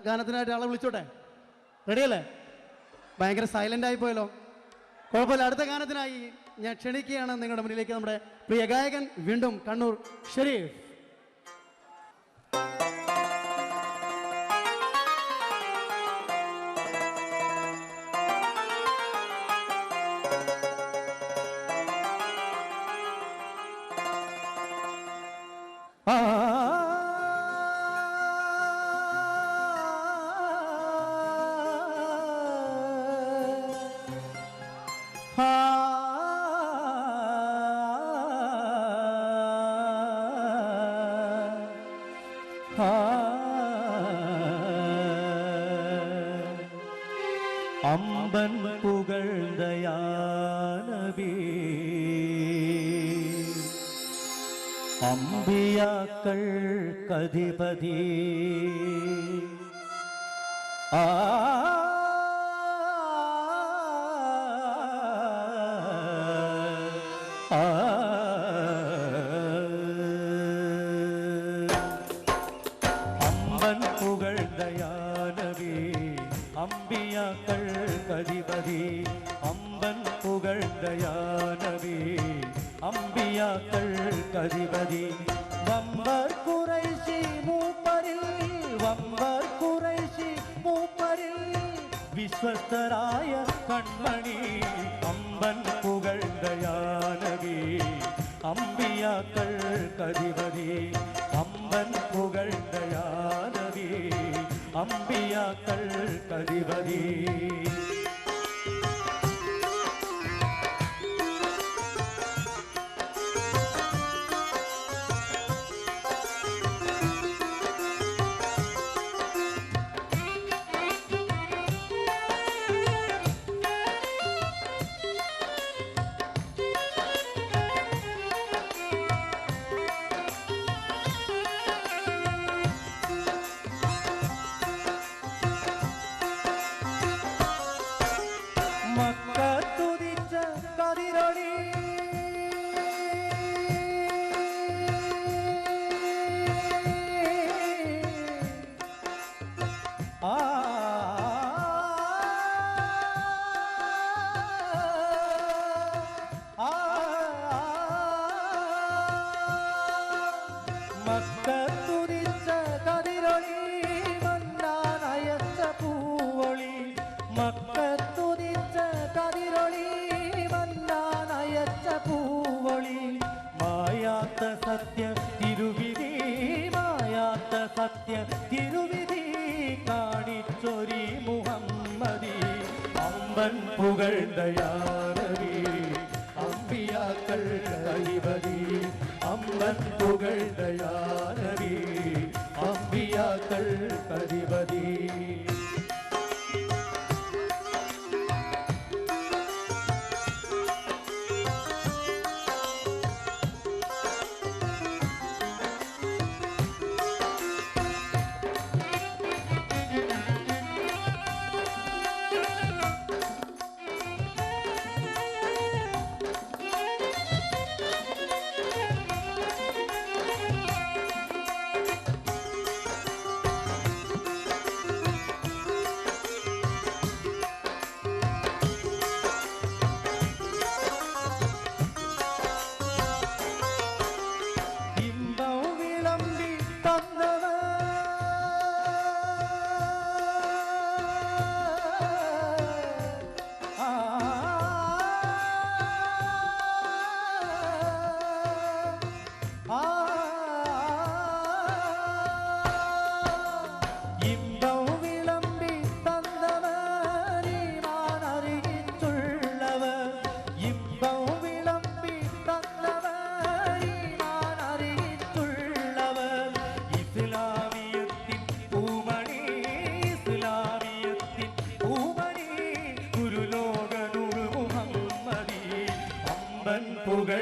ഗാനത്തിനായിട്ട് ആളെ വിളിച്ചോട്ടെ? റെഡിയല്ലേ? ഭയങ്കര സൈലൻ്റ് ആയി പോയല്ലോ. കുഴപ്പമില്ല, അടുത്ത ഗാനത്തിനായി ഞാൻ ക്ഷണിക്കുകയാണ് നിങ്ങളുടെ മുന്നിലേക്ക് നമ്മുടെ പ്രിയ ഗായകൻ വീണ്ടും കണ്ണൂർ ഷെരീഫ്. അമ്പൻ പുകഴ്ദയാനബി അമ്പിയാക്കൾ കധിപതി അമ്പൻ പുകഴ്ദയാനബി അമ്പിയാക്കൾ കധിപതി അമ്പൻ പുകഴ്ദയാനബി അമ്പിയാക്കൾ കധിപതി വമ്പർ ഖുറൈശി മൂപ്പരിൽ വമ്പർ ഖുറൈശി മൂപ്പരിൽ വിശ്വസ്തരായ കൺമണി അമ്പൻ പുകഴ്ദയാനബി അമ്പിയാക്കൾ കധിപതി അമ്പൻ പുകഴ്ദയാനബി അമ്പിയാക്കൾ കധിപതി മക്കത്തുദിച്ച കതിരൊളി മക്കത്തുദിച്ച കതിരൊളി മന്നാനയച്ച പൂവൊളി മക്കത്തുദിച്ച കതിരൊളി മന്നാനയച്ച പൂവൊളി മായാത്ത സത്യ തിരുവിധി മായാത്ത സത്യ തിരുവിധി കാണിച്ചൊരി മുഹമ്മദി അമ്പൻ പുകഴ്ദയാനബി അമ്പിയാക്കൾ കധിപതി അമ്പൻ പുകഴ്ദയാനബി അമ്പിയാക്കൾ കധിപതി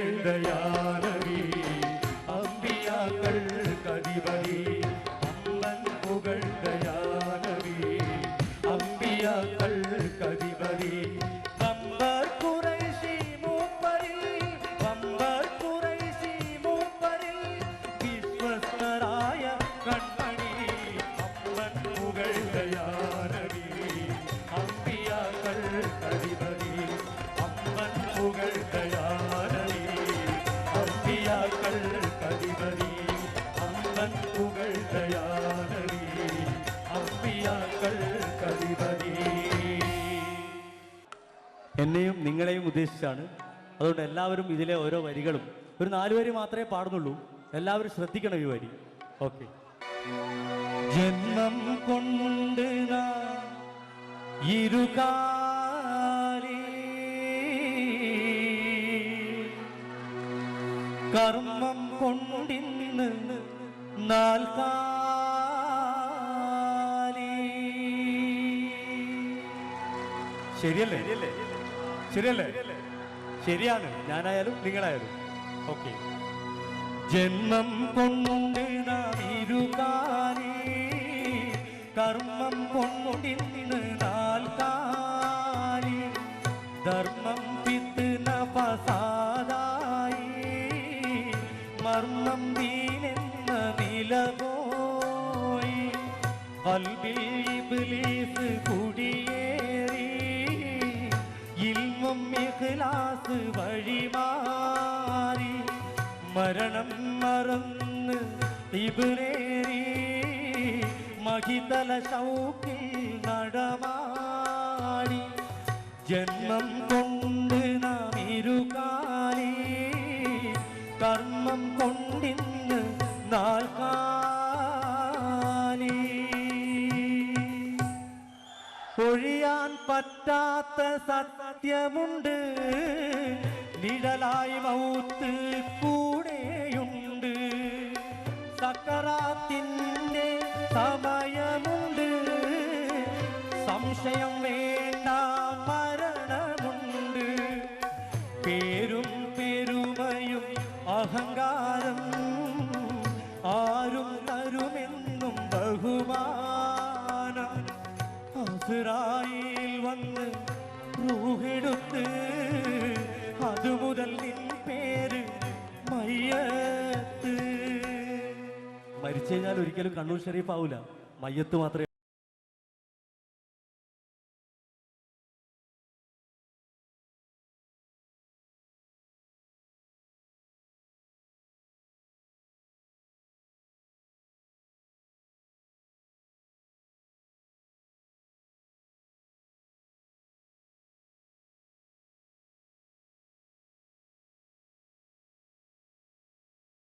പുകഴ്ദയാനബി അമ്പിയാക്കൾ കധിപതി അമ്പൻ പുകഴ്ദയാനബി അമ്പിയാക്കൾ കധിപതി വമ്പർ ഖുറൈശി മൂപ്പരിൽ വമ്പർ ഖുറൈശി മൂപ്പരിൽ വിശ്വസ്തരായ കൺമണി അമ്പൻ പുകഴ്ദ അമ്പിയാക്കൾ കതിപതി അമ്പൻ പുകഴ്തയാനവി അമ്പിയാക്കൾ കതിപതി. എന്നെയും നിങ്ങളെയും ഉദ്ദേശിച്ചാണ്. അതുകൊണ്ട് എല്ലാവരും ഇതിലെ ഓരോ വരികളും ഒരു 4 വരി മാത്രമേ പാടുന്നുള്ളൂ. എല്ലാവരും ശ്രദ്ധിക്കണം ഈ വരി. ഓക്കെ. ജന്മം കൊണ്ട് ഇരുകാലി കർമ്മം കൊണ്ടിന്ന് 4 കാലി. ശരിയല്ലേ? ശരിയല്ലേ? ശരിയാണ്. ഞാനായാലും നിങ്ങളായാലും. ഓക്കെ. ജന്മം കൊണ്ട് ഇരുകാലി കർമ്മം കൊണ്ടിന്ന് 4 കാലി ധർമ്മം പിത്തുന്ന പസാദായി മർമ്മം ദീനെന്ന നിലപോയി കൽബിൽ ഇബ്ലീസ് കുടിയേറി ഇൽമും ഇഖ്ലാസ് വഴിമാറി മരണം മറന്ന് ഇബ്രേറി മഹിതല ശൗക്കിൽ നടമാടി ജന്മം കൊണ്ട് നാം ഇരുകാലി കർമ്മം കൊണ്ടിന്ന് 4 കാലി. ഒഴിയാൻ പറ്റാത്ത സത്യമുണ്ട് നിഴലായി മൗത്ത് കൂടെയുണ്ട് സക്കറാത്തിന്റെ സമയമുണ്ട് സംശയം വേണ്ട മരണമുണ്ട് പേരും പെരുമയും അഹങ്കാരം ആരും തരുമെന്നും ബഹുമാനം അസ്റായീൽ വന്ന് റൂഹെടുത്ത് അതുമുതൽ നിൻ പേര് മയ്യത്ത്. മരിച്ചു കഴിഞ്ഞാൽ ഒരിക്കലും കണ്ണൂർ ഷരീഫ് ആവൂല, മയ്യത്ത് മാത്രമേ